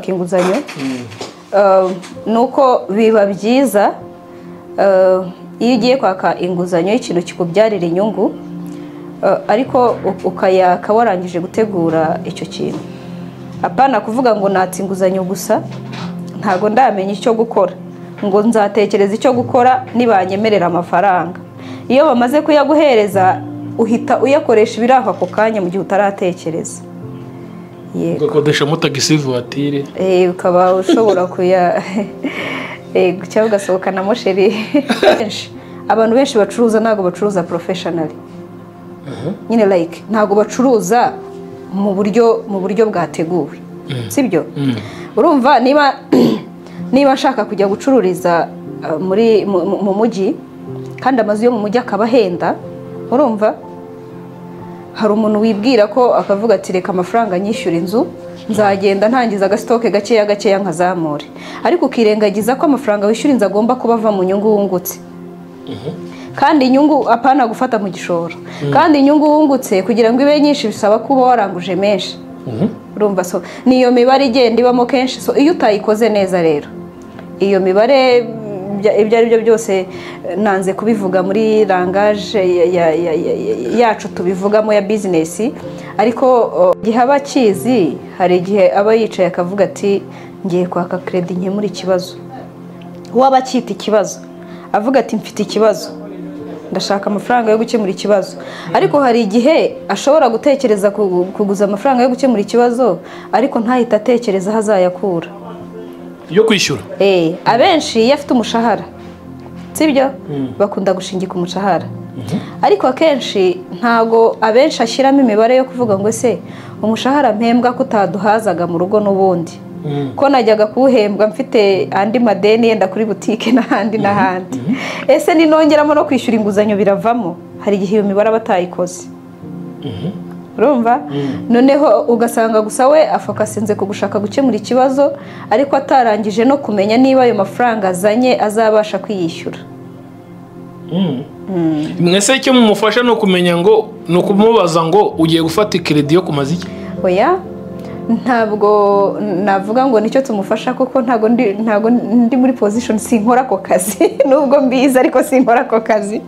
inguzanyo nuko biba byiza iyo ugiye kwaka inguzanyo y'ikintu kikubyarira inyungu ariko ukayaka warangije gutegura icyo kintu. Apana kuvuga ngo natse inguzanyo gusa ntago ndamenya icyo gukora, ngo nzatekereza icyo gukora nibanyemerera amafaranga. Iyo bamaze kuyaguhereza uhita uyakoresha ibiraha ako kanya mu gihe utaratekereza. Ugakodesha mutagisi voiture ukaba ushobora kuya cyangwa ugasohokana mosheri. Abantu benshi bacuruza ntago bacuruza professionally. Nyine like ntago bacuruza mu buryo bwateguwe. Sibyo? Urumva niba nshaka kujya gucururiza mu mujyi kandi amazu yo mu mujyi akaba henda, urumva hari umuntu wibwira ko akavuga ati reka amafaranga nyishyura inzu nzagenda ntangiza agastoke gakeya nkazamure, ariko ukirengagiza ko amafaranga wishyura inzu agomba kuba ava mu nyungu wungutse. Kandi inyungu apana gufata mu gishoro, kandi inyungu wungutse kugira ngo ibe nyinshi bisaba kuba waranguje menshi. Urumva so niyo mibare igenda ibamo kenshi. So iyo utayikoze neza rero iyo mibare ibyo ari byo byose nanze kubivuga muri langage yacu tubivugamo ya business, ariko gihe abakizi hari igihe aba yicaye akavuga ati ngiye kwaka credit nkemura ikibazo. Waba cyita ikibazo avuga ati mfite ikibazo ndashaka amafaranga yo gukemura ikibazo, ariko hari igihe ashobora gutekereza kuguza amafaranga yo gukemura ikibazo ariko ntahita atekereza hazayakura yo kwishyura. Abenshi iyo afite umushahara sibyo bakunda gushingika umushahara, ariko akenshi ntago abenshi ashyiramo imibare yo kuvuga ngo ese umushahara mpembwa kutaduhazaga mu rugo n'ubundi ko najyaga kuwuhembwa mfite andi madeni yenda kuri butike n'ahandi ese ninongeramo no kwishyura inguzanyo biravamo. Hari igihe iyo mibare batayikoze. Urumva noneho ugasanga gusa we afokasinze ku gushaka gukemura ikibazo ariko atarangije no kumenya niba ayo mafaranga azanye azabasha kwiyishyura. Mwese icyo mumufasha no kumenya ngo no kumubaza ngo ugiye gufata credit yo kumaza iki? Oya, ntabwo navuga ngo nicyo tumufasha kuko ntago ndi muri position sinkora ako kazi nubwo mbiza ariko sinkora ako kazi.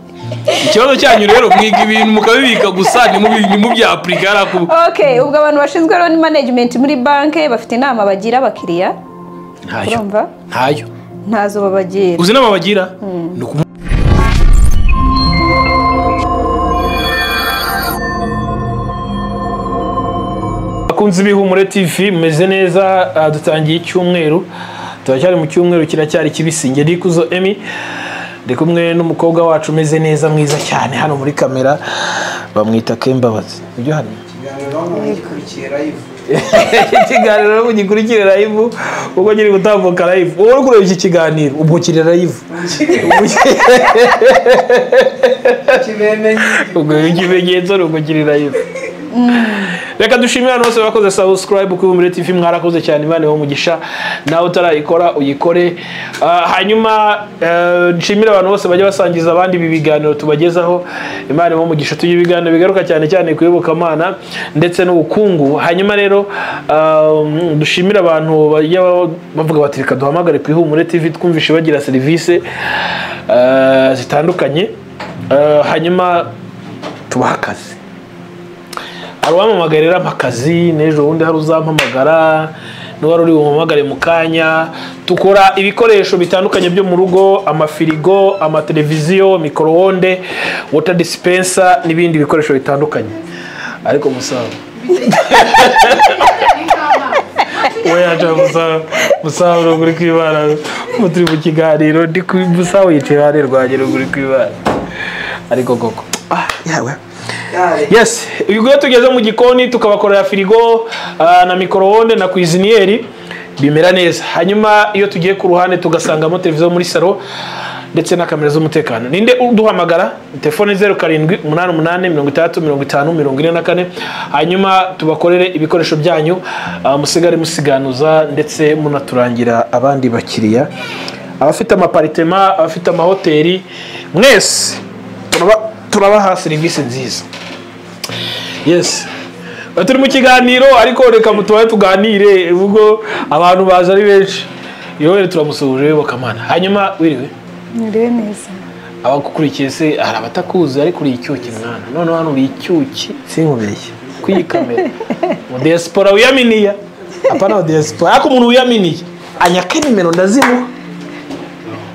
Ikibazo cyanyu rero mwiga ibintu mukabibika gusa ni mu bya applicara ku. Okay, ubwo abantu bashinzwe loan management muri banke bafite inama bagira abakiriya. Urumva? Ntayo. Ntazo babagira. Uzi inama bagira? Akunzi b'Ihumure TV meze neza, dutangiye icyumweru turacyari mu cyumweru kiracyari kibisinge. Ndikuzo Emmy ndi kumwe n'umukobwa wacu meze neza mwiza cyane hano muri kamera bamwita Kembabazi. Ibyo hari ikiganiro mugikurikire live ubwo nyiri gutambuka live wowe uri kureba iki kiganiro ubwo kiri live ubwo ikimenyetso ubwo kiri live. Reka dushimire abantu bose bakoze subscribe ku Ihumure TV, mwarakoze cyane. Imana yo mugisha nawe utarayikora uyikore. Hanyuma nshimire abantu bose bajya basangiza abandi ibi biganiro tubagezaho. Imana yo mugisha tujye ibiganiro bigaruka cyane kuyoboka Imana ndetse n'ubukungu. Hanyuma rero dushimire abantu bajya bavuga bati reka duhamagare ku Ihumure TV twumvishe bagira service zitandukanye, hanyuma tubahakaze. Aruwamamagarira amakazi nejo wundi hari uzampamagara n'uwari uri bumamagare mu kanya. Tukora ibikoresho bitandukanye byo mu rugo, amafirigo, amateleviziyo, microonde, water dispenser n'ibindi bikoresho bitandukanye. Ariko musaba oya musaba uri kwibara muturi mu kiganiro ndi musaba yicaye hare rwagera uri kwibara ariko koko yawe. Yes, ubwo tugeze mu gikoni tukabakorera firigo na microonde na cuisinieri bimera neza. Hanyuma iyo tugiye ku ruhande tugasangamo televiziyo muri salo ndetse na kamera z'umutekano. Ninde uduhamagara? Telefone 0788305044. Hanyuma tubakorere ibikoresho byanyu musigare musiganuza ndetse munaturangira abandi bakiriya, abafite amaparitema, abafite amahoteli, mwese turabaha serivisi nziza. Yes, turi mu kiganiro ariko reka mutubaye tuganire ubwo abantu baje ari benshi Yoheri turamusuhuje bakamana hanyuma wiriwe Niriwe neza abakukurikiye se hari abatakuzi ari kuri icyuki mwana none hano uri icyuki sinkubeshye kwiyi kamera mu diaspora wiyaminiya apana diaspora ako umuntu wiyaminiye anyaka nimero ndazimu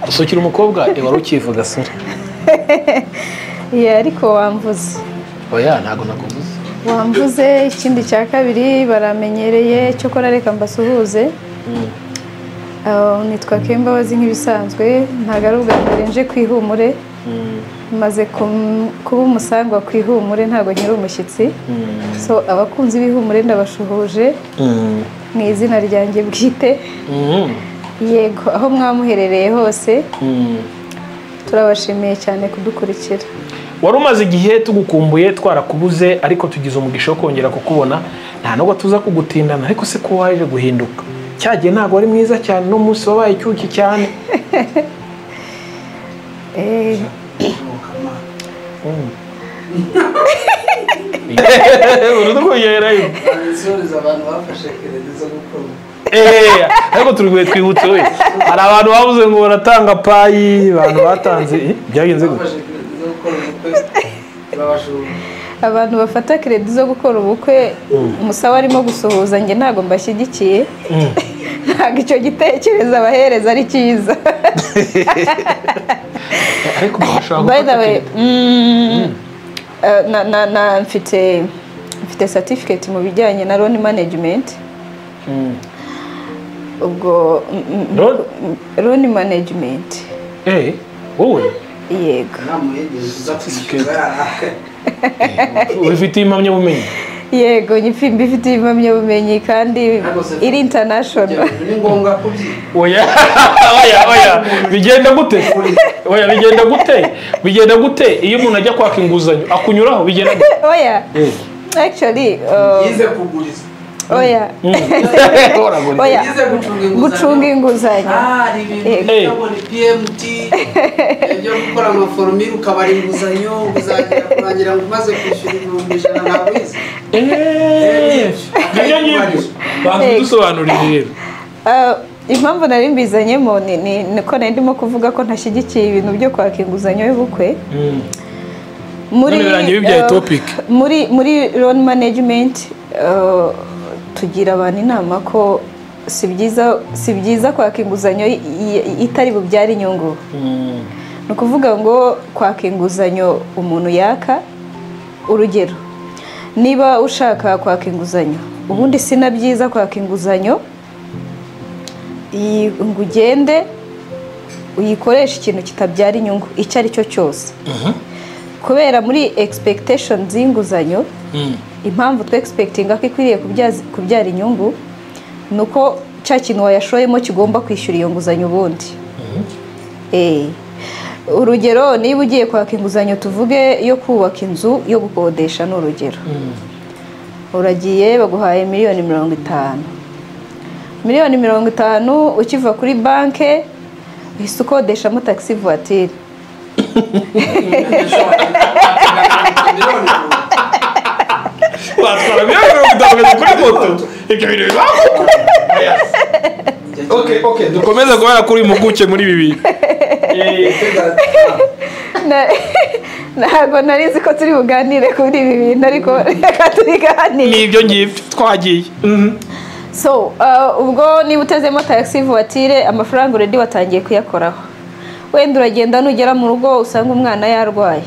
usukira umukobwa wari ukivuga sore ariko wamvuze oya ntago nakuvuze wamvuze ikindi cya kabiri baramenyereye cyo kora reka mbasuhuze nitwa Kembabazi nk'ibisanzwe ntago ari ubwa mbere nje kwihumure maze kuba umusangwa kwihumure ntago nkiri umushyitsi so abakunzi b'ihumure ndabashuhuje mu izina ryanjye bwite yego aho mwamuherereye hose turabashimiye cyane kudukurikira wari umaze igihe tugukumbuye twarakubuze ariko tugize umugisha wo kongera kukubona nta nubwo tuza kugutindana ariko se ko waje guhinduka cyagiye ntabwo wari mwiza cyane no munsi wabaye icyuki cyane urudukuyerayo abantu bafashe keredi zo gukora ariko turi twihutse we hari abantu bavuze ngo baratanga payi abantu batanze byagenze gute abantu bafata keredi zo gukora ubukwe umusaba arimo gusuhuza njye ntabwo mbashyigikiye ntabwo icyo gitekerezo abahereza ari cyiza ariko by the way mfite certificate mu bijyanye na loan management ubwo loan management wowe yego ubifitiye impamyabumenyi yego mbifitiye impamyabumenyi kandi iri international ni ngombwa kubyiga oya bigenda gute iyo umuntu ajya kwaka inguzanyo akunyuraho bigenda gute oya actually yize kuguriza oya gucunga inguzanyo hari ibintu byabona PMT byo gukora amaforomire ukabara inguzanyo uzagera kurangira ngo umaze kwishyura 100 ntabwo wize dusobanurire rero impamvu nari mbizanyemo ni ko nari ndimo kuvuga ko ntashyigikiye ibintu byo kwaka inguzanyo y'ubukwe muri loan management tugira abantu inama ko si byiza kwaka inguzanyo itari bubyara inyungu ni ukuvuga ngo kwaka inguzanyo umuntu yaka urugero niba ushaka kwaka inguzanyo ubundi si na byiza kwaka inguzanyo ngo ugende uyikoresha ikintu kitabyara inyungu icyo ari cyo cyose kubera muri expectation z'inguzanyo impamvu twe expectinga ko ikwiriye kubyara inyungu ni uko cya kintu wayashoyemo kigomba kwishyura iyo nguzanyo ubundi urugero niba ugiye kwaka inguzanyo tuvuge yo kubaka inzu yo gukodesha ni urugero uragiye baguhaye miliyoni 50 miliyoni 50 ukiva kuri banke uhise ukodeshamo taxi voiture watwara miliyoni 50 kuri moto ibyo bintu bibaho okay dukomeze kubera kuri impuguke muri ibi ntabwo nari nzi ko turi buganire kuri ibi bintu ariko reka tubiganire nibyo ngibyo twagiye so ubwo niba utezemo taxi voiture amafaranga uredi watangiye kuyakoraho wenda uragenda nugera mu rugo usanga umwana yarwaye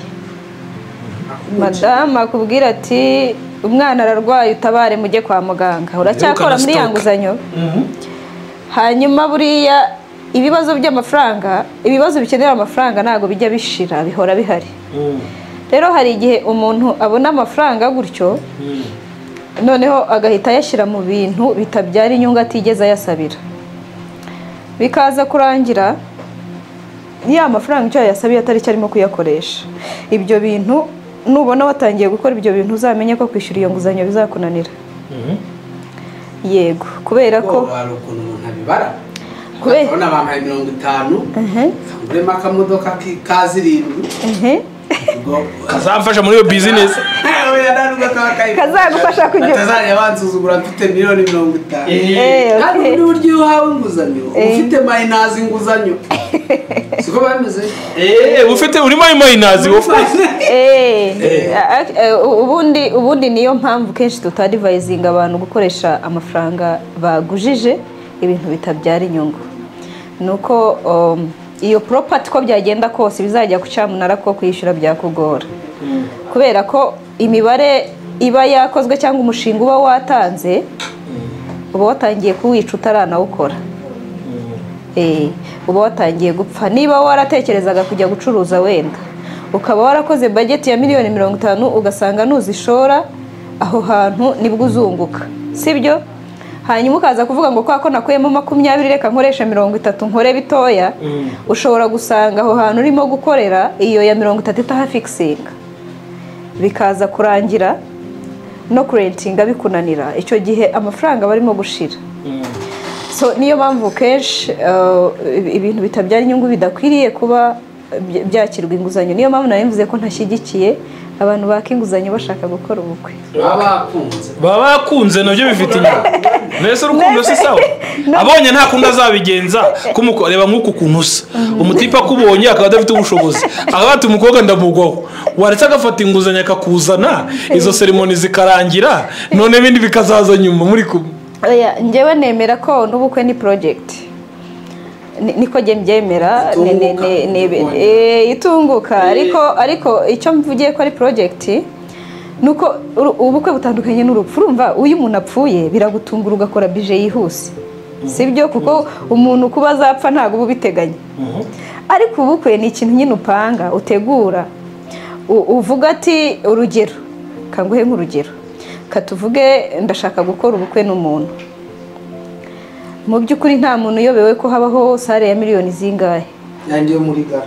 madamu akubwira ati umwana ararwaye utabare mujye kwa muganga uracyakora muri ya nguzanyo hanyuma buriya ibibazo by'amafaranga ibibazo bikenera amafaranga ntabwo bijya bishira bihora bihari rero hari igihe umuntu abona amafaranga gutyo noneho agahita ayashyira mu bintu bitabyara inyungu atigeze ayasabira bikaza kurangira ya mafaranga icyo yasabiye atari cyo arimo kuyakoresha ibyo bintu nubona watangiye gukora ibyo bintu uzamenye ko kwishyura iyo nguzanyo bizakunanira yego kubera ko hari ukuntu umuntu abibara kubera bampaye 50 nguremo akamodoka ka 7 kazamfasha muri iyo business kazagufasha kujya atazajya bansuzugura mfite miliyoni 50 kandi undi buryo uhawe inguzanyo ufite mayinazi inguzanyo siko bameze ufite urimo mayinazi ubundi niyo mpamvu kenshi tutadivayizinga abantu gukoresha amafaranga bagujije ibintu bitabyara inyungu nuko iyo property ko byagenda kose bizajya ku cyamunara ko kwishyura byakugora kubera ko imibare iba yakozwe cyangwa umushinga uba watanze uba watangiye kuwica utaranawukora uba watangiye gupfa niba waratekerezaga kujya gucuruza wenda ukaba warakoze budget ya miliyoni 50 ugasanga nuzishora aho hantu nibwo uzunguka sibyo hanyuma ukaza kuvuga ngo kwa ko nakuyemo 20 reka nkoresha 30 nkore bitoya ushobora gusanga aho hantu urimo gukorera iyo ya 30 itaha fixing bikaza kurangira no kurentinga bikunanira icyo gihe amafaranga barimo gushira so niyo mpamvu kenshi ibintu bitabyara inyungu bidakwiriye kuba byakirwa inguzanyo niyo mpamvu narimvuze ko ntashyigikiye abantu baka inguzanyo bashaka gukora ubukwe baba bakunze nabyo bifite inyungu nese urukundo si sawa abonye nta kundi azabigenza kumukoreba nk'uku kuntu usa umutipa akubonye akaba adafite ubushobozi akabati umukobwa ndamugwaho waretse agafata inguzanyo akakuzana izo ceremony zikarangira none ibindi bikazaza nyuma muri kumwe njyewe nemera ko n'ubukwe ni project niko jye mbyemera itunguka ariko icyo mvugiye ko ari project nuko ubukwe butandukanye n'urupfu urumva uyu umuntu apfuye biragutungura ugakora bije yihuse sibyo kuko umuntu kuba azapfa ntago ubiteganya ariko ubukwe ni ikintu nyine upanga utegura uvuga ati urugero kanguhe nk'urugero katuvuge ndashaka gukora ubukwe n'umuntu mu by'ukuri nta muntu uyobewe ko habaho sare ya miliyoni zingahe yandi yo muri gara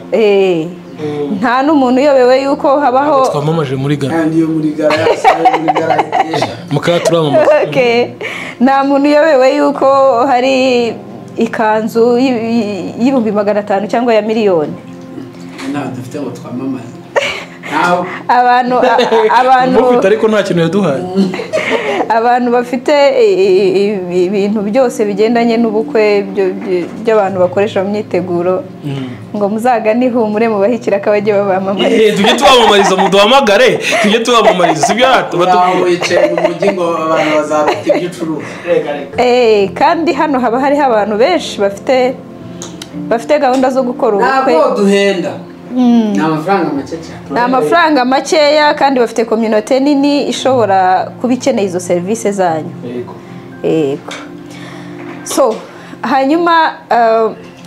nta n'umuntu uyobewe yuko habaho twamamaje muri gara yandi yo muri gara muri gara mukaba turamamaza nta muntu uyobewe yuko hari ikanzu y'ibihumbi 500 cyangwa ya miliyoni nta dufite ngo twamamaze abantu ariko nta kintu yaduhaye abantu bafite ibintu byose bigendanye n'ubukwe by'abantu bakoresha mu myiteguro ngo muzagane ihumure mu bahikira akabajye babamamariza tujye tubamamariza muduhamagare tujye tubamamariza sibyo wicaye mu mujyi ngo abantu bazaruta ibyo ucuruza kandi hano haba hariho abantu benshi bafite gahunda zo gukora ubukwe ntabwo duhenda ni amafaranga make cyane ni amafaranga makeya kandi bafite community nini ishobora kuba ikeneye izo serivisi zanyu yego so hanyuma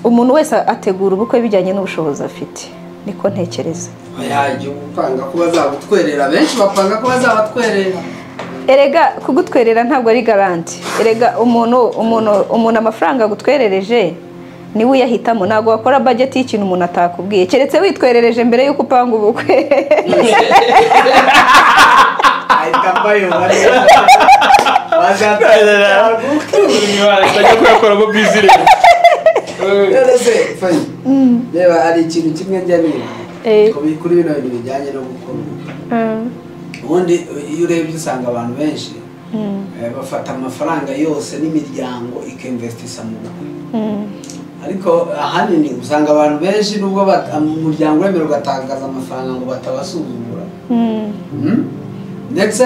umuntu wese ategura ubukwe bijyanye n'ubushobozi afite niko ntekereza yajya gupanga ko bazabutwerera benshi bapanga ko bazabatwerera erega kugutwerera ntabwo ari garanti erega umuntu amafaranga agutwerereje niwe uyahitamo ntabwo wakora budget y'ikintu umuntu atakubwiye keretse witwerereje mbere yuko upanga ubukwe reba hari ikintu kimwe njya niba kuri bino bintu bijyanye no gukora ubundi iyo urebye usanga abantu benshi bafata amafaranga yose n'imiryango ikinvestisa mu bukwe ariko ahanini usanga abantu benshi nubwo umuryango wemera ugatakaza amafaranga ngo batabasuzugura ndetse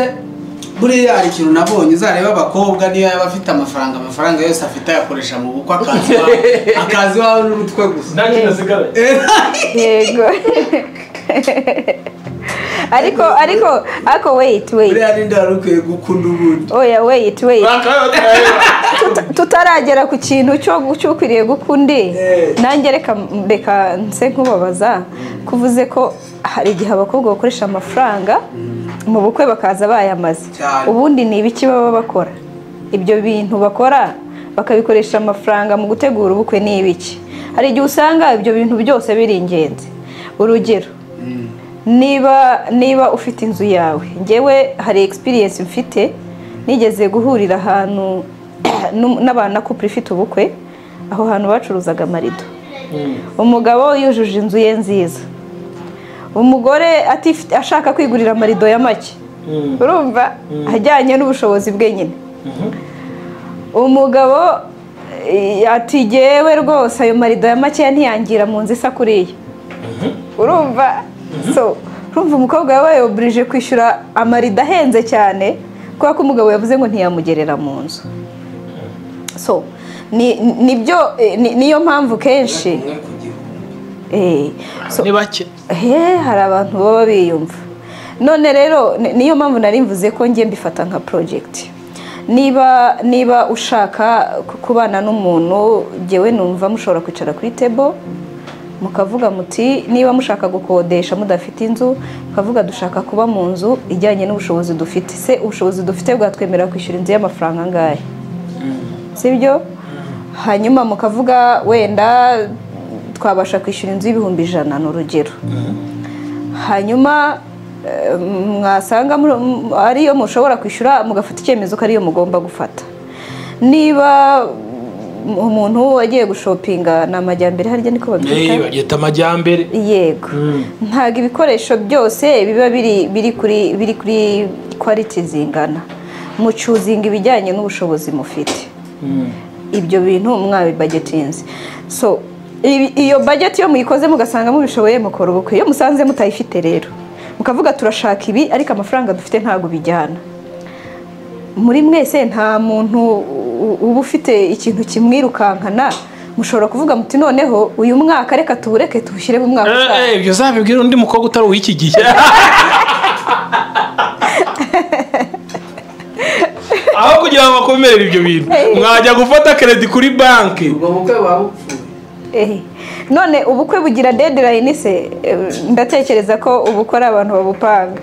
buriya hari ikintu nabonye uzareba abakobwa niyo yaba afite amafaranga yose afite ayakoresha mu bukwe akazi wawe n'urutwe gusa nta kintu asigaye yego ariko wait buriya ninde wari ukwiye gukunda ubundi oya wait tutaragera ku kintu cyo ukwiriye gukundi nanjye reka nse nkubabaza kuvuze ko hari igihe abakobwa bakoresha amafaranga mu bukwe bakaza bayamaze ubundi ni ibiki baba bakora ibyo bintu bakora bakabikoresha amafaranga mu gutegura ubukwe ni ibiki hari igihe usanga ibyo bintu byose biri ingenzi urugero niba ufite inzu yawe ngewe hari experience mfite nigeze guhurira ahantu n'abantu na couple ifite ubukwe aho hantu bacuruzaga amarido umugabo yujuje inzu ye nziza umugore ashaka kwigurira amarido ya make urumva ajyanye n'ubushobozi bwe nyine umugabo ati jyewe rwose ayo marido ya makeya ntiyangira mu nzu isa kuriya urumva so urumva umukobwa yabaye oburije kwishyura amarido ahenze cyane kubera ko umugabo yavuze ngo ntiyamugerera mu nzu so niyo mpamvu kenshi ni bake hari abantu baba biyumva none rero niyo mpamvu nari mvuze ko njye mbifata nka project niba ushaka kubana n'umuntu jyewe numva mushobora kwicara kuri table mukavuga muti niba mushaka gukodesha mudafite inzu mukavuga dushaka kuba mu nzu ijyanye n'ubushobozi dufite se ubushobozi dufite bwatwemerera kwishyura inzu y'amafaranga angahe sibyo hanyuma mukavuga wenda twabasha kwishyura inzu y'ibihumbi 100 ni urugero hanyuma mwasanga ariyo mushobora kwishyura mugafata icyemezo ko ariyo mugomba gufata niba umuntu agiye gushopinga ni amajyambere harya niko babyita bagita amajyambere yego ntabwo ibikoresho byose biba biri kuri quality zingana mucuzinga ibijyanye n'ubushobozi mufite ibyo bintu mwabibagetinze so iyo budget yo muyikoze mugasanga mubishoboye mukora ubukwe iyo musanze mutayifite rero mukavuga turashaka ibi ariko amafaranga dufite ntago bijyana muri mwese nta muntu uba ufite ikintu kimwirukankana mushobora kuvuga muti noneho uyu mwaka reka tubureke tuwushyire mu mwaka utaha ibyo zabibwira undi mukobwa utari uw'iki gihe aho kugira ngo bakomerere ibyo bintu mwajya gufata credit kuri banki ubwo bukwe babupfuye none ubukwe bugira deadline se ndatekereza ko ubukwe ari abantu babupanga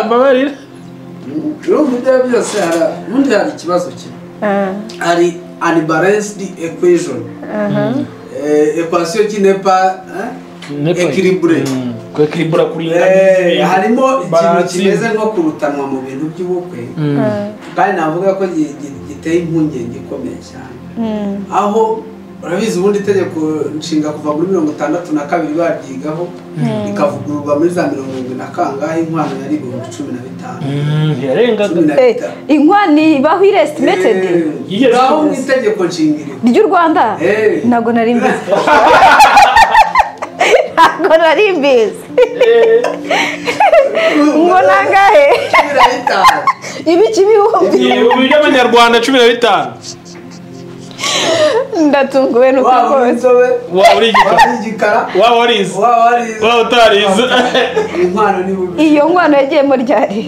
babarira urumva ibyo byose hari ikibazo kimwe hari unbalanced equation equation qui n'est pas équilibrée harimo ikintu kimeze nko kurutanwa mu bintu by'ubukwe kandi navuga ko giteye impungenge ikomeye cyane aho urabizi ubundi itegeko nshinga kuva muri 62 baryigaho ikavugururwa muri za 70 na kangahe inkwano yari 15 yarengaga inkwani baho estimated aho mu itegeko nshingiro ry'u Rwanda ntago nari mbizi ntago nari mbizi ngo nangahe ibiki bihumbi by'abanyarwanda 15 ndatunguwe nuko rwose waba uri igikara waba warize waba utarize iyo nkwano yagiyemo ryari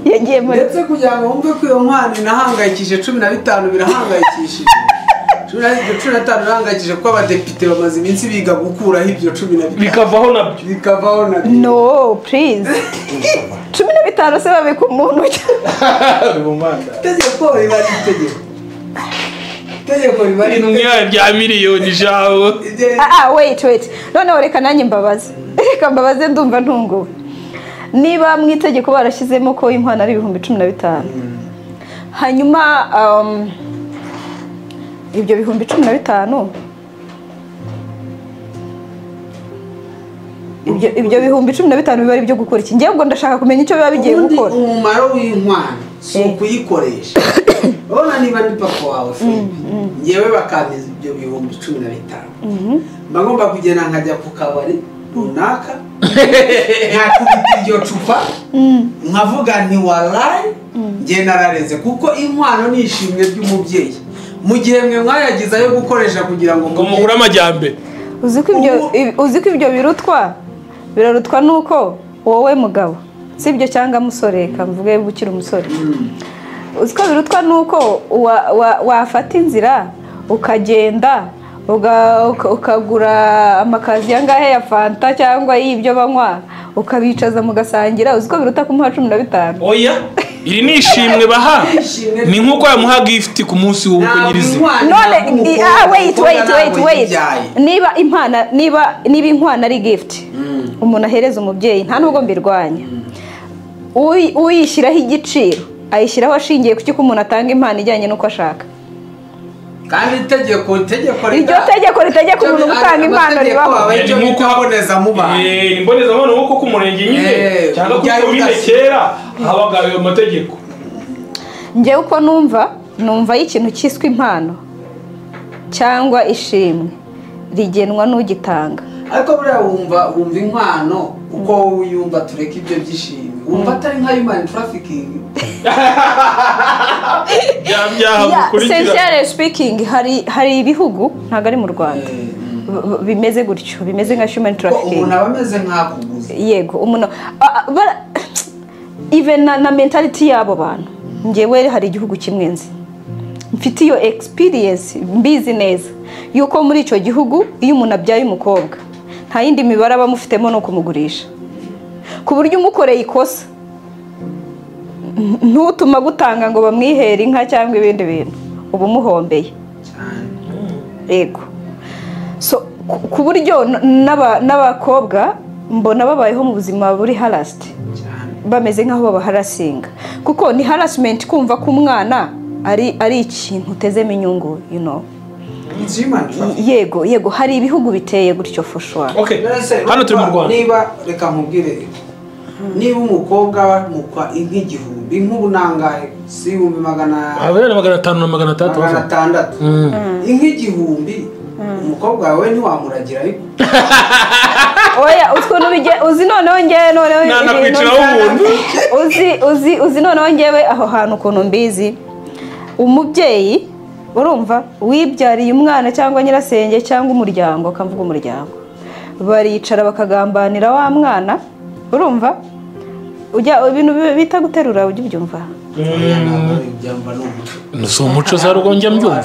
yagiyemo ndetse kugira ngo wumve ko iyo nkwano inahangayikije 15 birahangayikishije 15 birahangayikije kuko abadepite bamaze iminsi biga gukuraho ibyo 15 bikavaho nabyo no please 15 se babika umuntu tegeko riba itegeko bya miliyoni jawo wait noneho reka nanjye mbabaze ndumva ntunguwe niba mu itegeko barashyizemo ko inkwano ari 15 hanyuma ibyo 15 ibyo 15 biba ari byo gukora iki ngiye ngo ndashaka kumenya icyo biba bigiye gukora umumaro w'inkwano si ukuyikoresha urabona niba ndi papa wawe ngewe bakameza ibyo 15 mba ngomba kugenda nkajya ku kabari runaka nkakubita iryo cupa nkavuga nti warayi nge narareze kuko inkwano ni ishimwe ry'umubyeyi mu gihe mwe mwayagize ayo gukoresha kugira ngo mugure amajyambere uzi ko ibyo birarutwa nuko wowe mugabo sibyo cyangwa musore kamvuge bukira umusore uziko birutwa nuko wafata inzira ukagenda ukagura amakazi yangahe ya fanta cyangwa y'ibyo banywa ukabicaza mugasangira uziko biruta kumuha 15 oya iri ni ishimwe baha ni nkuko yamuha gift ku munsi w'ubukwe nyirizina none wait niba inkwano ari gift umuntu ahereza umubyeyi nta nubwo mbirwanya uyishyiraho igiciro ayishyiraho ashingiye ku cyo umuntu atanga impano ijyanye n'uko ashaka kandi itegeko iryo tegeko ritegeka umuntu gutanga impano ribaho nk'uko mbonezamubano imbonezamubano nk'uko ku murenge nyine cyangwa ku komine kera habaga ayo mategeko. njyewe uko numva y'ikintu cyiswe impano cyangwa ishimwe rigenwa n'ugitanga. ariko buriya wumva inkwano uko uyumva tureka ibyo byishimo wumva atari nka human trafficking. Sincerely speaking hari ibihugu ntabwo ari mu Rwanda bimeze gutyo bimeze nka human trafficking. umuntu aba ameze nk'akuguze. yego umuntu even na mentality y'abo bantu. njyewe hari igihugu kimwe nzi mfite iyo experience mbizi neza yuko muri icyo gihugu iyo umuntu abyaye umukobwa nta yindi mibare aba amufitemo no kumugurisha ku buryo umukoreye ikosa ntutuma gutanga ngo bamwihere inka cyangwa ibindi bintu uba umuhombeye yego. so ku buryo n'abakobwa mbona babayeho mu buzima buri harassed bameze nk'aho babaharasinga kuko ni harassment kumva ko umwana ari ikintu utezemo inyungu yego hari ibihugu biteye gutyo for sure. hano turi mu Rwanda. niba reka nkubwire niba umukobwa mukwa nk'igihumbi nk'ubu nangahe si 500 nk'igihumbi umukobwa wawe ntiwamuragira ariko oya utwo uzi noneho ngewe uzi noneho ngewe aho hantu ukuntu mbizi umubyeyi urumva wibyariye umwana cyangwa nyirasenge cyangwa umuryango akamvuga umuryango baricara bakagambanira wa mwana urumva ujya ibintu bita guterura ujya ubyumva nuso umuco za rugonjya mbyumva.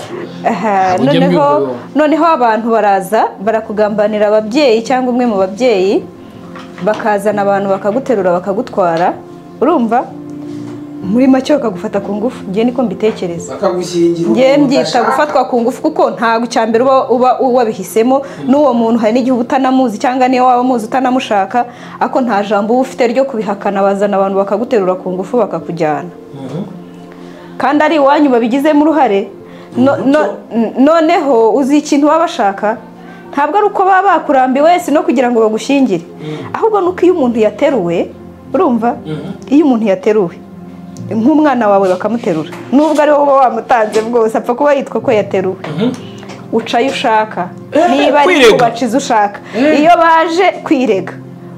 noneho abantu baraza barakugambanira ababyeyi cyangwa umwe mu babyeyi bakazana abantu bakaguterura bakagutwara urumva muri make bakagufata ku ngufu. ngiye niko mbitekereza ngiye mbyita gufatwa ku ngufu kuko ntabwo icyambere uba wabihisemo n'uwo muntu hari n'igihe utanamuzi cyangwa niyo waba muzi utanamushaka ako nta jambo uba ufite ryo kubihakana bazana abantu bakaguterura ku ngufu bakakujyana kandi ari iwanyu babigizemo uruhare. noneho uzi ikintu baba bashaka ntabwo ari uko baba bakurambiwe wese no kugira ngo bagushyingire ahubwo nuko iyo umuntu yateruwe urumva iyo umuntu yateruwe nk'umwana wawe bakamuterura nubwo ari wowe wamutanze bwose apfa kuba yitwa ko yateruwe ucayo ushaka niba ari ubacize ushaka iyo baje kwirega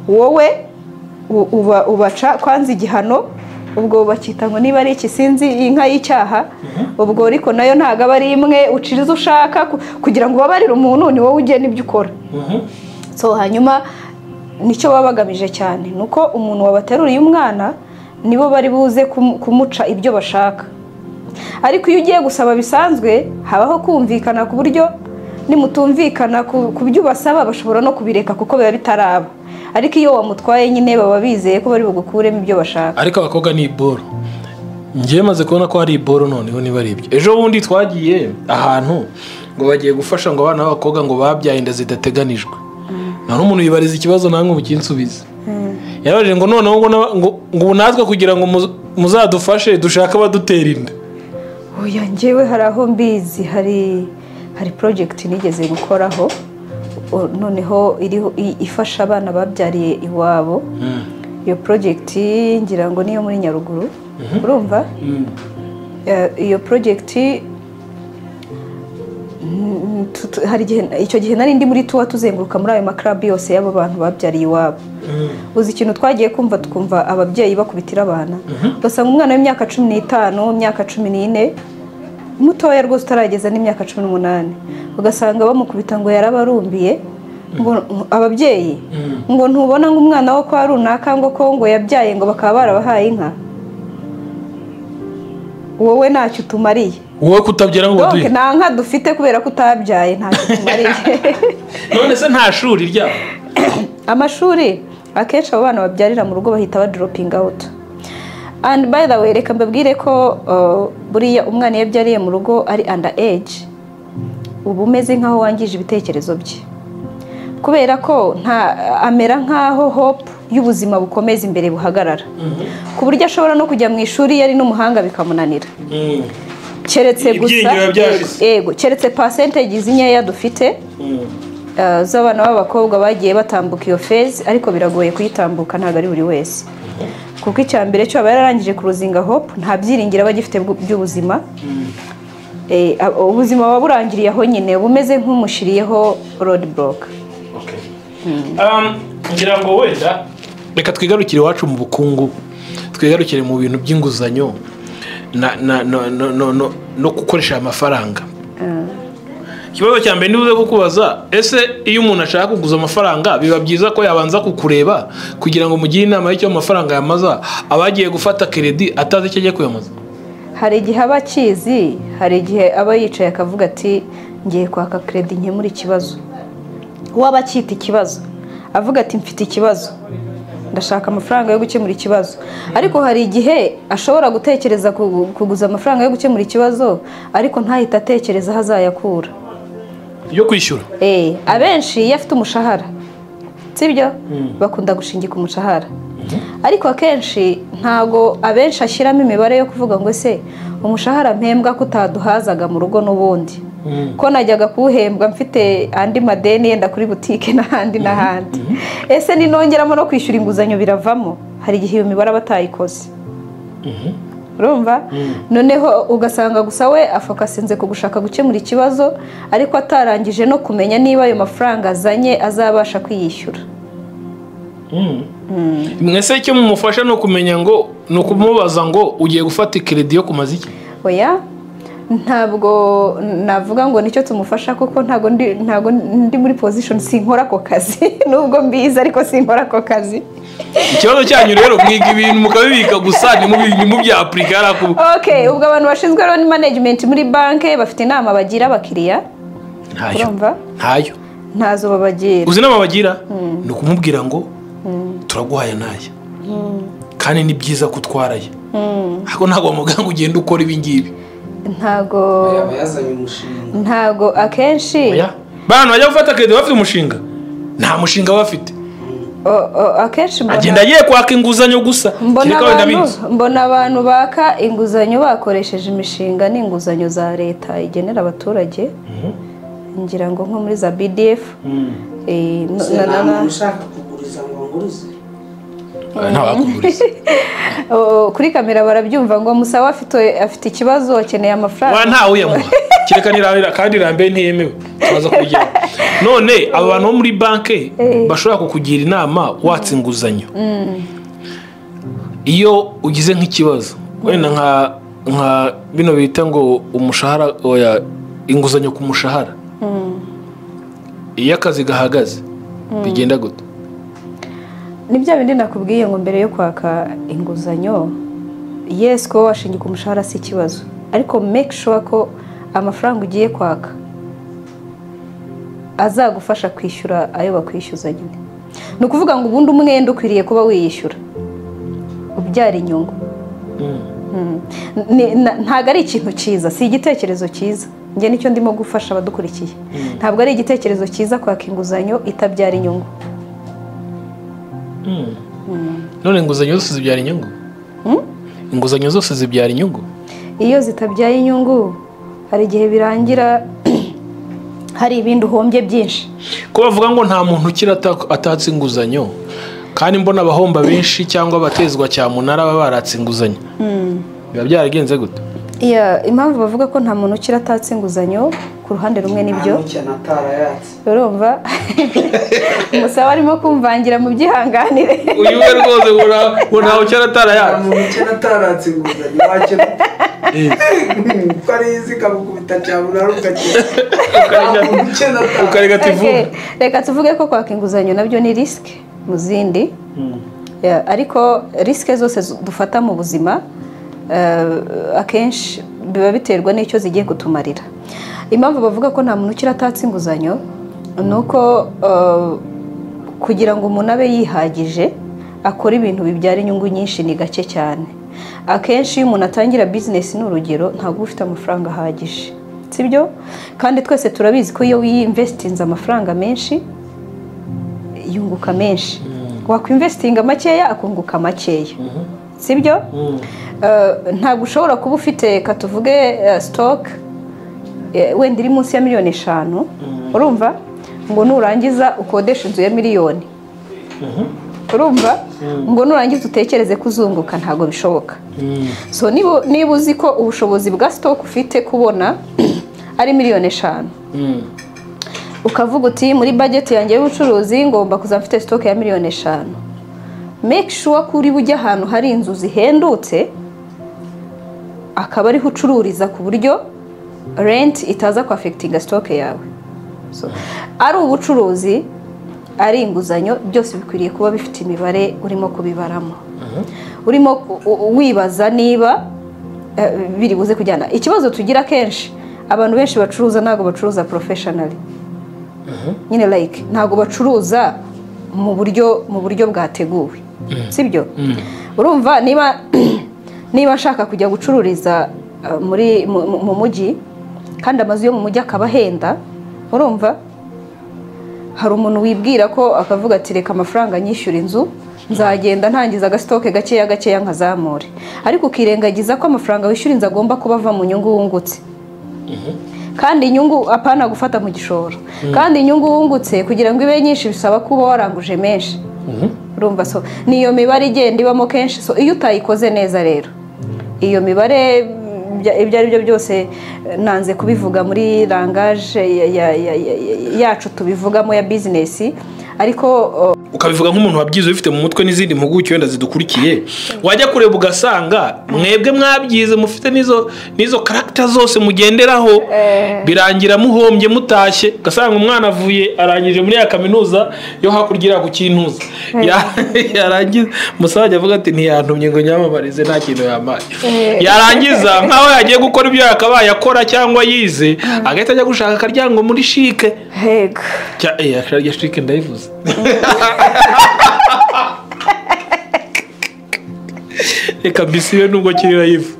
wowe ubaca kwanza igihano ubwo bakita ngo niba ari ikisinzi inka y'icyaha ubwo ariko nayo ntago aba ari imwe uciriza ushaka kugira ngo ubabarire umuntu ni wowe ugena ibyo ukora. so hanyuma nicyo baba bagamije cyane nuko umuntu wabateruriye umwana nibo bari buze kumuca ibyo bashaka ariko iyo ugiye gusaba bisanzwe habaho kumvikana ku buryo nimutumvikana ku byo basaba bashobora no kubireka kuko biba bitaraba ariko iyo wamutwaye nyine baba bizeye ko bari bugukuremo ibyo bashaka. ariko abakobwa ni iboro ngiye maze kubona ko hari iboro noneho niba ari ibyo. ejo bundi twagiye ahantu ngo bagiye gufasha ngo abana b'abakobwa ngo babyaye inda zidateganijwe nta n'umuntu yibariza ikibazo namwe mukinsubiza yabajije ngo noneho ngo ubu natwe kugira ngo muzadufashe dushaka abadutera inda. oya njyewe hari aho mbizi hari project nigeze gukoraho noneho ifasha abana babyariye iwabo. iyo project ngira ngo niyo muri Nyaruguru urumva iyo project hari icyo gihe nari ndi muri tuwa tuzenguruka muri ayo maklabu yose y'abo bantu babyariye iwabo. uzi ikintu twagiye twumva ababyeyi bakubitira abana basanga umwana w'imyaka 15 imyaka 14 mutoya rwose utarageza n'imyaka 18 ugasanga bamukubita ngo yarabarumbiye ngo ababyeyi ngo ntubona ngo umwana wo kwa runaka ngo yabyaye ngo bakaba barabahaye inka wowe ntacyo utumariye wowe kutabyara ngo duhe nta nka dufite kubera ko utabyaye ntacyo utumariye. none se nta shuri ryabo amashuri akenshi abo bana babyarira mu rugo bahita ba dropping out. and by the way reka mbabwire ko buriya umwana yabyariye mu rugo ari under age ubu umeze nkaho wangije ibitekerezo bye kubera ko amera nkaho hope y'ubuzima bukomeza imbere buhagarara ku buryo ashobora no kujya mu ishuri yari n'umuhanga bikamunanira keretse gusa yego keretse percentage zinyeya dufite z'abana b'abakobwa bagiye batambuka iyo phase ariko biragoye kuyitambuka ntago ari buri wese kuko icyambere cyo abararangije kuruzinga hope nta byiringira bagifite by'ubuzima ubuzima waburangiriye aho nyine bumeze nk'umushiriyeho road block. ngira ngo wenda reka twigarukire iwacu mu bukungu twigarukire mu bintu by'inguzanyo no gukoresha amafaranga. Ikibazo cya mbere nibuze kukubaza ese iyo umuntu ashaka kuguza amafaranga biba byiza ko yabanza kukureba kugira ngo mugire inama y'icyo amafaranga yamaza abagiye gufata credit atazi icyo agiye kuyamaza? Hari igihe aba akizi, hari igihe aba yicaye akavuga ati ngiye kwaka credit nkemura ikibazo. Waba akita ikibazo avuga ati mfite ikibazo ndashaka amafaranga yo gukemura ikibazo, ariko hari igihe ashobora gutekereza kuguza amafaranga yo gukemura ikibazo ariko ntahita atekereza hazayakura yo kwishyura. Abenshi iyo afite umushahara sibyo bakunda gushingika umushahara, ariko akenshi ntago abenshi ashyiramo imibare yo kuvuga ngo ese umushahara mpembwa kutaduhazaga mu rugo n'ubundi ko najyaga kuwuhembwa mfite andi madeni yenda kuri butike n'ahandi n'ahandi, ese ninongeramo no kwishyura inguzanyo biravamo? Hari igihe iyo mibare batayikoze urumva noneho ugasanga gusa we afokasinze ku gushaka gukemura ikibazo ariko atarangije no kumenya niba ayo mafaranga azanye azabasha kwiyishyura. Mwese icyo mumufasha no kumenya ngo ni ukumubaza ngo ugiye gufata credit yo kumaza iki? Oya ntabwo navuga ngo nicyo tumufasha kuko ntago ndi muri position sinkora ko kazi nubwo mbiza ariko sinkora ko kazi. Ikibazo cyanyu rero mwiga ibintu mukabibika gusa ni mu bya applicara ku. Okay, ubwo abantu bashinzwe loan management muri banke bafite inama bagira abakiriya. Ntayo. Ntazo babagira. Uzi inama bagira? Ni ukumubwira ngo turaguhaye naya. Kandi ni byiza kutwaraye. Ariko ntago umuganga ugenda ukora ibi ngibi. Ntago akenshi bana bajya gufata credit bafite umushinga nta mushinga bafite akenshi agenda agiye kwaka inguzanyo gusa. Mbona abantu baka inguzanyo bakoresheje imishinga n'inguzanyo za leta igenera abaturage ngira ngo nko muri za BDF ushaka kuguriza ngo nguruze kuri kamera barabyumva ngo Musawa afite ikibazo akeneye amafaranga ntawe uyamuha kirekanira kandi rambe ntiyemewe tubaza kugira none aba bantu bo muri banke bashobora kukugira inama watse inguzanyo iyo ugize nk'ikibazo wenda nka bino bita ngo umushahara oya inguzanyo ku mushahara iyo akazi gahagaze bigenda gute? Nibyo bindi nakubwiye ngo mbere yo kwaka inguzanyo yes ko washingika umushahara si ikibazo ariko make sure ko amafaranga ugiye kwaka azagufasha kwishyura ayo bakwishyuza nyine. Ni ukuvuga ngo ubundi umwenda ukwiriye kuba wiyishyura ubyara inyungu. Ntabwo ari ikintu cyiza, si igitekerezo cyiza. Njye nicyo ndimo gufasha abadukurikiye. Ntabwo ari igitekerezo cyiza kwaka inguzanyo itabyara inyungu. None inguzanyo zose zibyara inyungu? Inguzanyo zose zibyara inyungu? Iyo zitabyaye inyungu hari igihe birangira hari ibindi uhombye byinshi. Ko bavuga ngo nta muntu ukira atatse inguzanyo kandi mbona abahomba benshi cyangwa abatezwa cyamunara baba baratse inguzanyo. Biba byaragenze gute? Impamvu bavuga ko nta muntu ukira atatse inguzanyo ku ruhande rumwe nibyo. Urumva Musawa arimo kumvangira mu byihanganire. Uyu we rwose ngo ntawe ukira atarayatse. Nta muntu ukira ataratse inguzanyo wakira. Karizi kabukubita cyamunara ukarega tivuga. Reka tuvuge ko kwaka inguzanyo nabyo ni risk mu zindi. Ariko risk zose dufata mu buzima akenshi biba biterwa n'icyo zigiye kutumarira. Impamvu bavuga ko nta muntu ukira atatse inguzanyo nuko kugira ngo umuntu abe yihagije akora ibintu bibyara inyungu nyinshi ni gake cyane. Akenshi iyo umuntu atangira business n'urugero ntabwo ufite amafaranga ahagije sibyo, kandi twese turabizi ko iyo wiyinvestinze amafaranga menshi yunguka menshi. Wakwinvestinga makeya akunguka makeya sibyo. ntabwo ushobora kuba ufite katuvuge stock wenda iri munsi ya miliyoni 5 urumva ngo nurangiza ukodesha inzu ya miliyoni urumva ngo nurangiza utekereze kuzunguka ntago bishoboka so niba uzi ko ubushobozi bwa stock ufite kubona ari miliyoni 5 ukavuga uti muri budget yanjye y'ubucuruzi ngomba kuzamfite stock ya miliyoni 5 make sure ko uri bujya ahantu hari inzu zihendutse akaba ariho ucururiza ku buryo rent itaza ku affecting stock yawe so ari ubucuruzi ari inguzanyo byose bikwiriye kuba bifite imibare urimo kubibaramo urimo wibaza niba biri buze kujyana ikibazo tugira kenshi abantu benshi bacuruza ntago bacuruza professionally nyine like ntago bacuruza mu buryo bwateguwe sibyo urumva niba nshaka kujya gucururiza mu mujyi kandi amazu yo mu mujyi akaba henda urumva hari umuntu wibwira ko akavuga ati reka amafaranga nyishyura inzu nzagenda ntangiza agastoke gakeya nkazamure ariko ukirengagiza ko amafaranga wishyura inzu agomba kuba ava mu nyungu wungutse kandi inyungu apana gufata mu gishoro kandi inyungu wungutse kugira ngo ibe nyinshi bisaba kuba waranguje menshi urumva so niyo mibare igenda ibamo kenshi so iyo utayikoze neza rero iyo mibare ibyo ari byo byose nanze kubivuga muri langage yacu tubivugamo ya business ariko ukabivuga nk'umuntu wabyize ufite mu mutwe n'izindi mpuguke wenda zidukurikiye wajya kureba ugasanga mwebwe mwabyize mufite nizo character zose mugenderaho birangira muhombye mutashye ugasanga umwana avuye arangije muri ya kaminuza yo hakurya ku kintuza yarangiza musaza avuga ati ntiyantumye ngo nyamamarize nta kintu yamaye yarangiza nkaho yagiye gukora ibyo yakabaye akora cyangwa yize agahita ajya gushaka akaryango muri shike ya shike ndayivuze reka mbisibe nubwo kirira yifu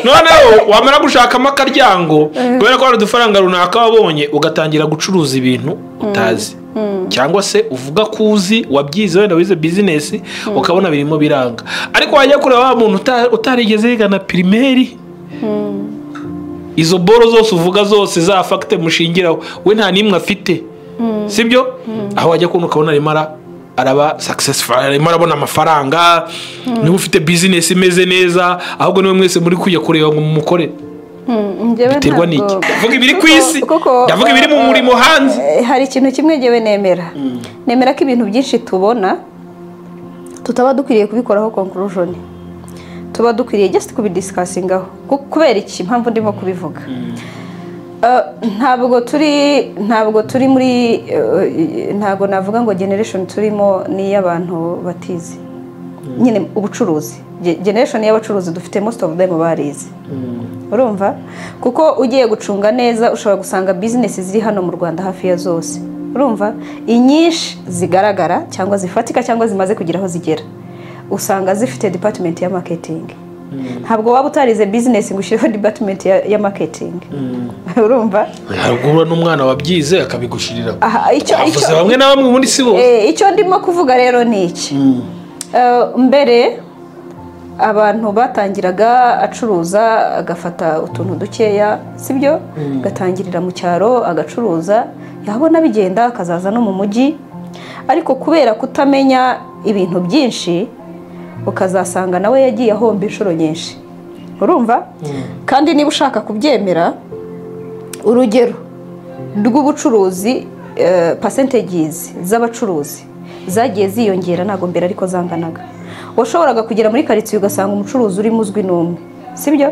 noneho wamara gushakamo akaryango kubera ko hari udufaranga runaka wabonye ugatangira gucuruza ibintu utazi cyangwa se uvuga ko uzi wabyize wenda wize business ukabona birimo biranga ariko wajya kureba wa muntu utarigeze yiga na primaire izo boro zose uvuga zose za facte mushingiraho we nta nimwe afite sibyo aho wajya kubona ukabona araba successful arimo arabona amafaranga niba ufite business imeze neza ahubwo niwe mwese muri kujya kureba ngo mumukore biterwa n'iki ndavuga ibiri ku isi ndavuga ibiri mu murimo hanze hari ikintu kimwe ngewe nemera ko ibintu byinshi tubona tutaba dukwiriye kubikoraho conclusion tuba dukwiriye just kubidiscussingaho kubera iki impamvu ndimo kubivuga ntabwo turi muri ntabwo navuga ngo generation turimo ni y'abantu batize nyine ubucuruzi generation y'abacuruzi dufite most of them barize urumva kuko ugiye gucunga neza ushobora gusanga business ziri hano mu Rwanda hafi ya zose urumva inyinshi zigaragara cyangwa zifatika cyangwa zimaze kugira aho zigera usanga zifite department ya marketing ntabwo waba utarize business ngo ushireho department ya marketing urumva harugura n'umwana wabyize akabigushirira avuze bamwe na bamwe muri sibo icyo ndimo kuvuga rero ni iki mbere abantu batangiraga acuruza agafata utuntu dukeya sibyo gatangirira mu cyaro agacuruza yabona bigenda akazaza no mu mujyi ariko kubera kutamenya ibintu byinshi ukazasanga nawe yagiye ahomba inshuro nyinshi urumva kandi niba ushaka kubyemera urugero rw'ubucuruzi percentages z'abacuruzi zagiye ziyongera ntago mbere ariko zanganaga washoboraga kugera muri karitsiye ugasanga umucuruzi urimo uzwi n'umwe sibyo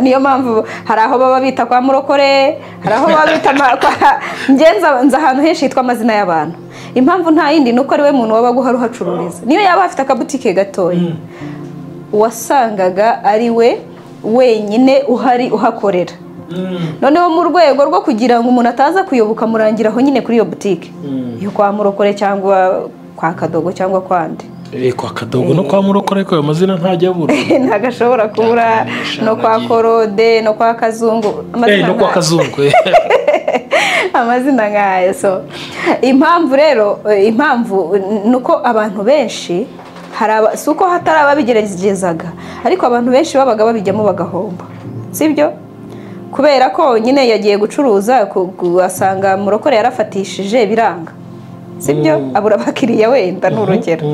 niyo mpamvu hari aho baba bita kwa murokore hari aho baba bita ngenza ahantu henshi hitwa amazina y'abantu impamvu nta yindi nuko ari we muntu wabaga uhari uhacururiza niyo yaba afite akabutike gatoya wasangaga ari we wenyine uhari uhakorera noneho mu rwego rwo kugira ngo umuntu ataza kuyoboka murangiraho nyine kuri iyo butike yo kwa murokore cyangwa kwa kadogo cyangwa kwande kwa kadogo no kwa murokore ko ayo mazina ntajya abura ntagashobora kubura no kwa korode no kwa kazungu no kwa kazungu amazina nk'ayo so impamvu nuko abantu benshi si uko hatari ababigeragezaga ariko abantu benshi babaga babijyamo bagahomba sibyo kubera ko nyine yagiye gucuruza asanga murokore yarafatishije biranga sibyo abura abakiriya wenda n'urugero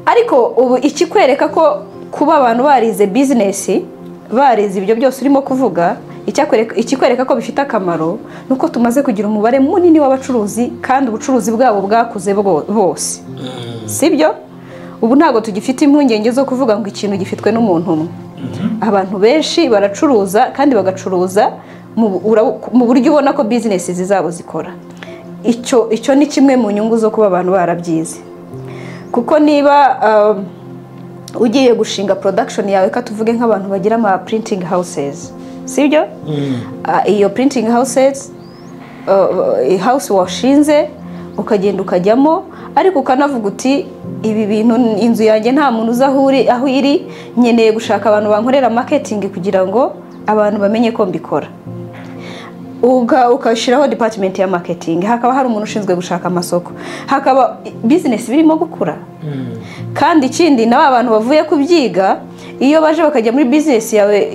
ariko ubu ikikwereka ko kuba abantu barize bizinesi barize ibyo byose urimo kuvuga ikikwereka ko bifite akamaro nuko tumaze kugira umubare munini w'abacuruzi kandi ubucuruzi bwabo bwakuze bose sibyo ubu ntabwo tugifite impungenge zo kuvuga ngo ikintu gifitwe n'umuntu umwe abantu benshi baracuruza kandi bagacuruza mu buryo ubona ko bizinesi zizabo zikora icyo ni kimwe mu nyungu zo kuba abantu barabyize kuko niba ugiye gushinga production yawe ka tuvuge nk'abantu bagira ama printing houses sibyo iyo printing houses house washinze ukagenda ukajyamo ariko ukanavuga uti ibi bintu inzu yanjye nta muntu uza aho iri nkeneye gushaka abantu bankorera marketing kugira ngo abantu bamenye ko mbikora ukashiraho department ya marketing hakaba hari umuntu ushinzwe gushaka amasoko hakaba business birimo gukura kandi ikindi nabo abantu bavuye kubyiga iyo baje bakajya muri business yawe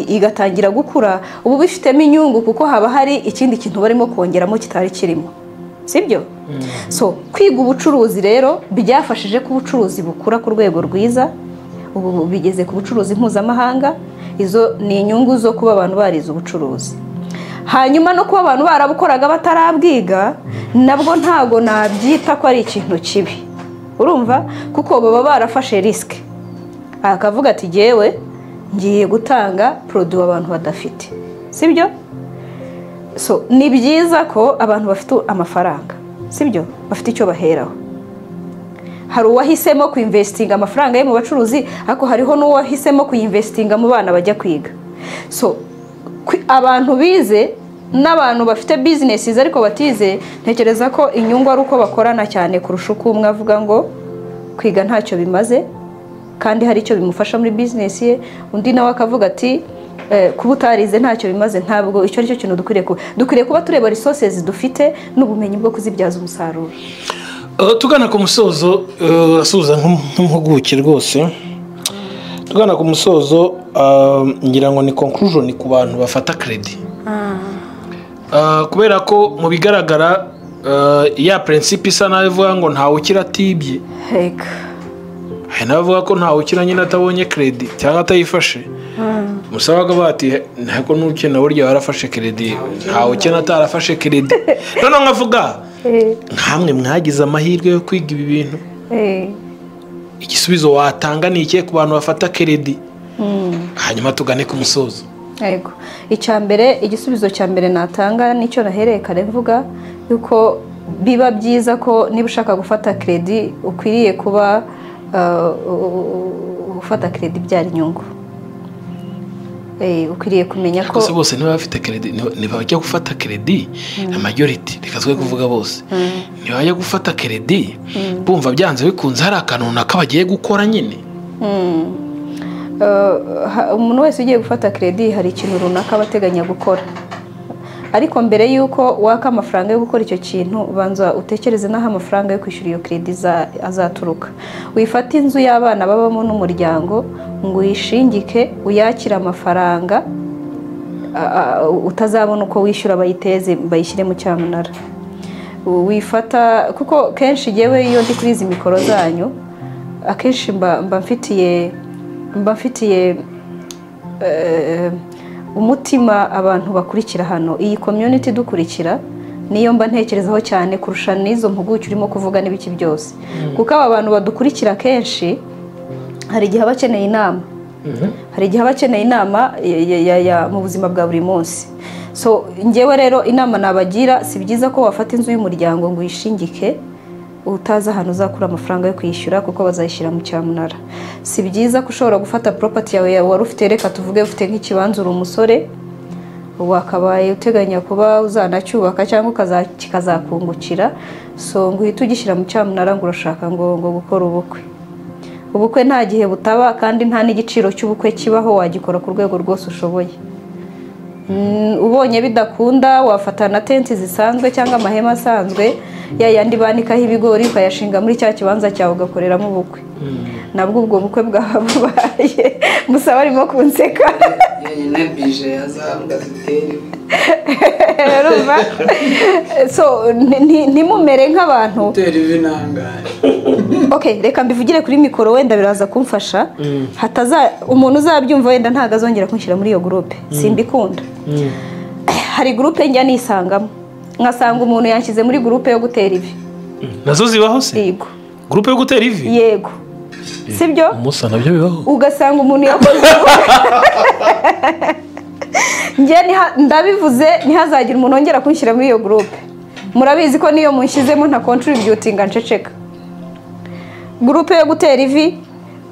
igatangira gukura ubu bifitemo inyungu kuko haba hari ikindi kintu barimo kongeramo kitari kirimo sibyo so kwiga ubucuruzi rero byafashije ko ubucuruzi bukura ku rwego rwiza ubu bigeze ku bucuruzi mpuzamahanga izo ni inyungu zo kuba abantu barize ubucuruzi hanyuma no kuba abantu barabukoraga batarabwiga nabwo ntago nabyita ko ari ikintu kibi urumva kuko baba barafashe risk akavuga ati jewe ngiye gutanga produit abantu badafite sibyo so ni byiza ko abantu bafite amafaranga sibyo bafite icyo baheraho hari uwahisemo kuinvestinga amafaranga ye mu bacuruzi ariko hariho n'uwahisemo kuinvestinga mu bana bajya kwiga so abantu bize n'abantu bafite businesses ariko batize ntekereza ko inyungu ari uko bakorana cyane kurusha uko umwe avuga ngo kwiga ntacyo bimaze kandi hari icyo bimufasha muri business ye undi nawe akavuga ati kuba utarize ntacyo bimaze ntabwo icyo ari cyo kintu dukwiriye kuba tureba resources dufite n'ubumenyi bwo kuzibyaza umusaruro tugana ku musozo asuza nk'impuguke rwose tugana ku musozo ngira ngo ni conclusion ku bantu bafata credit kubera ko mu bigaragara ya principe isa nayo ivuga ngo ntawe ukira atibye hari n'abavuga ko ntawe ukira nyine atabonye credit cyangwa atayifashe musabaga bati ntabwo n'ukena burya warafashe credit ntawe ukena atarafashe credit none nkavuga nkamwe mwagize amahirwe yo kwiga ibi bintu igisubizo watanga ni iki ku bantu bafata credit hanyuma tugane ku musozo yego igisubizo cya mbere natanga nicyo nahereye kare mvuga yuko biba byiza ko niba ushaka gufata credit ukwiriye kuba ufata credit byari inyungu ukwiriye kumenya ko bose niba bafite credit niba bajya gufata credit majority reka twe kuvuga bose niba bajya gufata credit bumva byanze bikunze hari akantu runaka bagiye gukora nyine umuntu wese ugiye gufata credit hari ikintu runaka bateganya gukora ariko mbere yuko waka amafaranga yo gukora icyo kintu banza utekereze naho amafaranga yo kwishyura iyo credit azaturuka wifata inzu y'abana babamo n'umuryango ngo uyishingike uyakira amafaranga utazabona uko wishyura bayiteze bayishyire mu cyamunara wifata kuko kenshi yewe iyo ndi kuri izi mikoro zanyu akenshi mba mfitiye umutima abantu bakurikira hano iyi community dukurikira niyo mba ntekerezaho cyane kurusha n'izo mpuguke urimo kuvuga n'ibiki byose kuko aba bantu badukurikira kenshi hari igihe bakeneye inama hari igihe bakeneye inama mu buzima bwa buri munsi so ngewe rero inama nabagira si byiza ko wafata inzu y'umuryango ngo uyishingike utazi ahantu uzakura amafaranga yo kwishyura kuko bazayishyira mu cyamunara si byiza ko ushobora gufata property yawe wari ufite reka tuvuge ufite nk'ikibanza uri umusore wakabaye uteganya kuba uzanacyubaka cyangwa kikazakungukira so ngo uhite ugishyira mu cyamunara ngo urashaka ngo gukora ubukwe nta gihe butaba kandi nta n'igiciro cy'ubukwe kibaho wagikora ku rwego rwose ushoboye ubonye bidakunda wafata na tenti zisanzwe cyangwa amahema asanzwe yayandi banikaho ibigori ukayashinga muri cya kibanza cyawe ugakoreramo ubukwe nabwo ubwo bukwe bwaba bubaye gusa barimo kunseka nyine bije yazambwa zitera urumva so ntimumere nk'abantu gutera ivi nangaye okay reka mbivugire kuri mikoro wenda biraza kumfasha hataza umuntu uzabyumva wenda ntago azongera kunshyira muri iyo groupe simbikunda hari groupe njya nisangamo nkasanga umuntu yanshyize muri groupe yo gutera ivi nazo zibaho se yego groupe yo gutera ivi yego sibyo umusa nabyo bibaho ugasanga umuntu yakoze njye ndabivuze ntihazagira umuntu wongera kunshyira muri iyo groupe murabizi ko niyo munshyizemo nta contributing nceceka groupe yo gutera ivi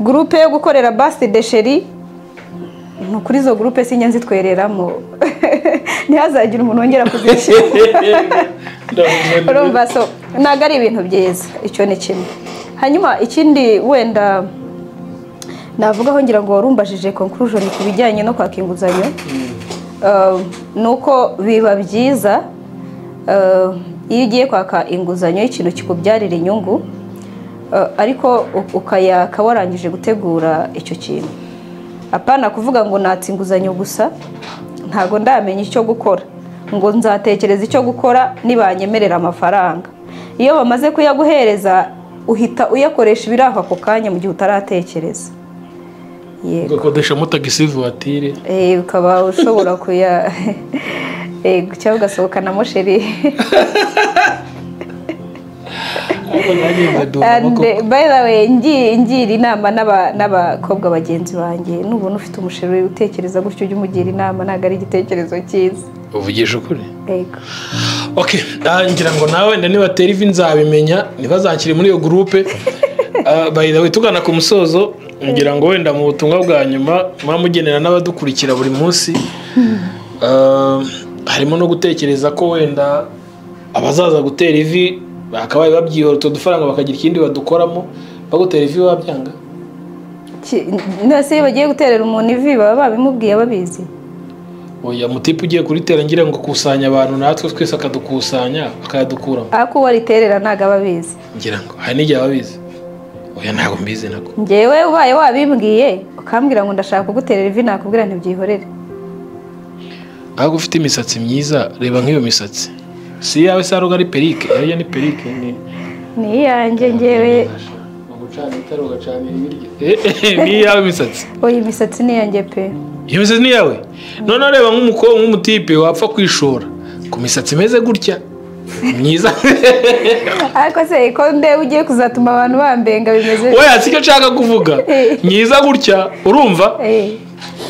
groupe yo gukorera birthday chérie no kuri zo groupe sinjye nzitwereramo ntihazagira umuntu wongera kuzishyira urumva so ntabwo ari ibintu byiza icyo ni kimwe hanyuma ikindi wenda navugaho ngira ngo warumbajije conclusion ku bijyanye no kwaka inguzanyo nuko biba byiza iyo ugiye kwaka inguzanyo y'ikintu kikubyarira inyungu ariko ukayaka warangije gutegura icyo kintu apana kuvuga ngo natse inguzanyo gusa ntago ndamenya icyo gukora ngo nzatekereza icyo gukora nibanyemerera amafaranga iyo bamaze kuyaguhereza uhita uyakoresha ibiraha ako kanya mu gihe utaratekereza yego ugakodesha mutagisi voiture ukaba ushobora kuya cyangwa ugasohokanamo sheri by the way ngira inama n'abakobwa bagenzi banjye n'ubuntu ufite umusheri utekereza gutyo ujye umugira inama ntabwo ari igitekerezo cyiza uvugisha ukuri yego okay ngira ngo nawe wenda nibatera ivi nzabimenya ntibazakire muri iyo groupe by the way tugana ku musozo ngira ngo wenda mu butumwa bwa nyuma mwamugenera n'abadukurikira buri munsi harimo no gutekereza ko wenda abazaza gutera ivi bakabaye babyihora udufaranga bakagira ikindi badukoramo bagutera ivi wabyanga nose iyo bagiye guterera umuntu ivi baba babimubwiye babizi oya mutipe ugiye kuritera ngira ngo kusanya abantu natwe twese akadukusanya akayadukuramo ako wariterera ntago ababizi ngira ngo hari n'igihe ababizi oya ntago mbizi nako njyewe ubaye wabimbwiye ukambwira ngo ndashaka kuguterera ivi nakubwira ntibyihorere ahubwo ufite imisatsi myiza reba nk'iyo misatsi si yawe se ari perike iyo ni perike ni iyanjye njyewe ugucana itara ugacanira ibiryo ni yawe imisatsi oya imisatsi ni iyanjye pe iyo misatsi ni yawe none reba nk'umukobwa nk'umutipe wapfa kwishora ku misatsi imeze gutya myiza ariko se ko nde ugiye kuzatuma abantu bambenga bimeze oya sicyo nshaka kuvuga myiza gutya urumva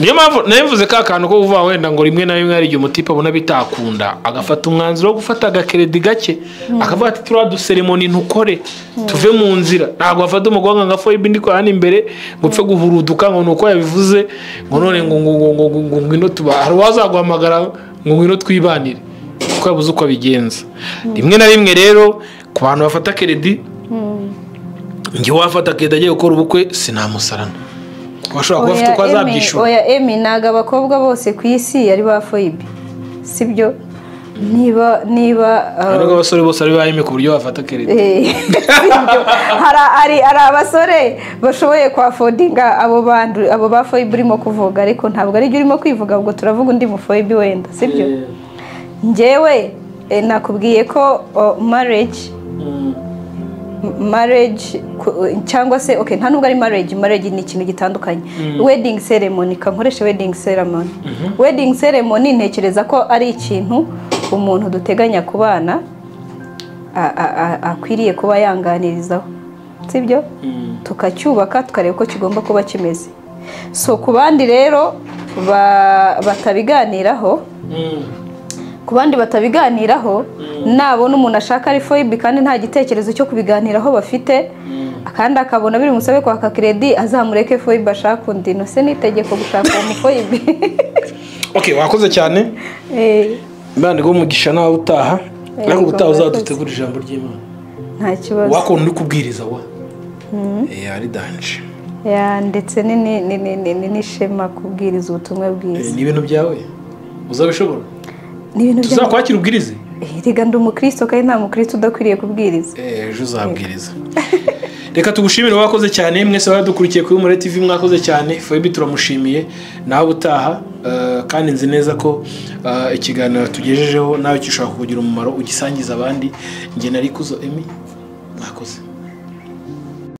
niyo mpamvu nabivuze ka kantu ko kuvuga wenda ngo rimwe na rimwe hari igihe umutipe abona bitakunda agafata umwanzuro wo gufata agakeredi gake akavuga ati turiya duseremoni ntukore tuve mu nzira ntabwo wafata umugwanga nka foyibe ndi kwa hano imbere ngo upfe guhuruduka ngo nuko yabivuze ngo none ngo ngwino tuba hari uwazaguhamagara ngo ngwino twibanire kuko yabuze uko abigenza rimwe na rimwe rero ku bantu bafata keredi njye wafata keredi agiye gukora ubukwe sinamusarana bashobora kuba bafite uko azabyishura oya emi ntabwo abakobwa bose ku isi ari ba foyibe sibyo niba abasore bose ari ba emi ku buryo bafata keredi hari abasore bashoboye kwafodinga abo ba foyibe urimo kuvuga ariko ntabwo ari byo urimo kwivuga ubwo turavuga undi mu foyibe wenda sibyo njyewe nakubwiye ko marriage cyangwa se okay nta nubwo ari marriage ni ikintu gitandukanye wedding ceremony kankoresha wedding ceremony wedding ceremony ntekereza ko ari ikintu umuntu duteganya kubana akwiriye kuba yanganirizaho sibyo tukacyubaka tukareba uko kigomba kuba kimeze so ku bandi rero batabiganiraho ku bandi batabiganiraho nabona umuntu ashaka ari foyibe kandi nta gitekerezo cyo kubiganiraho bafite kandi akabona biri musabe kwaka kredi azamureke foyibe ashaka undi no se nitegeko gushaka uwo foyibe okay wakoze cyane Imana ngo umugisha nawe utaha ariko utaha uzadutegura ijambo ry'Imana nta kibazo wakunda uri kubwiriza wa ari danje ndetse n'ishema kubwiriza ubutumwa bwiza ni ibintu byawe uzabishobora ni ibintu tuzakwakira ubwirize rega ndi umukristo kandi nta mukristo udakwiriye kubwiriza ejo uzabwiriza reka tugushimire wakoze cyane mwese baradukurikiye kuri Humure TV mwakoze cyane Foibi turamushimiye nawe utaha kandi nzi neza ko ikiganiro tugejejeho nawe kishobora kukugira umumaro ugisangiza abandi nge nari Kuzo Emmy mwakoze